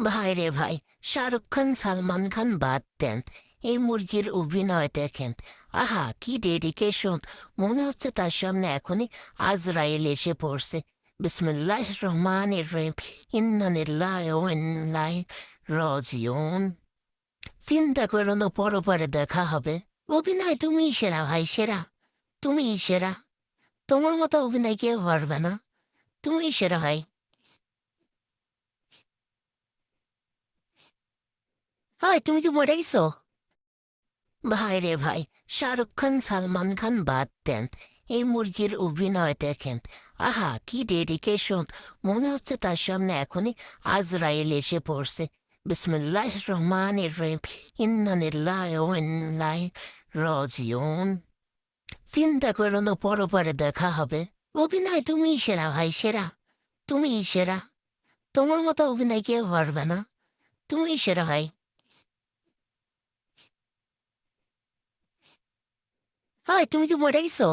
ভাই রে ভাই, শাহরুখ খান সালমান খান বাদ দেন, এই মুরগির অভিনয় দেখেন। আহা, কি ডেডিকেশন! মনে হচ্ছে তার সামনে এখনই আজরাইল এসে পড়ছে। বিসমিল্লাহ রহমান রহিম। ইন্না লিল্লাহি ওয়া ইন্না ইলাইহি রাজিউন। চিন্তা করো না, পরপারে দেখা হবে। অভিনয় তুমিই সেরা ভাই, সেরা। তুমিই সেরা। তোমার মতো অভিনয় কেউ পারবে না। তুমিই সেরা ভাই। হাই, তুমি কি মরে গেছো? ভাই রে ভাই, শাহরুখ খান সালমান খান বাদ দেন, এই মুরগির অভিনয় দেখেন। আহা, কি ডেডিকেশন! মনে হচ্ছে তার সামনে এখনই আজরাইল এসে পড়ছে। বিসমিল্লাহ রহমান রহিম। ইন্না লিল্লাহি ওয়া ইন্না ইলাইহি রাজিউন। চিন্তা করো না, পরপারে দেখা হবে। অভিনয় তুমিই সেরা ভাই, সেরা। তুমিই সেরা। তোমার মতো অভিনয় কেউ পারবে না। তুমিই সেরা ভাই। হাই, তুমি কি মরে গেছো?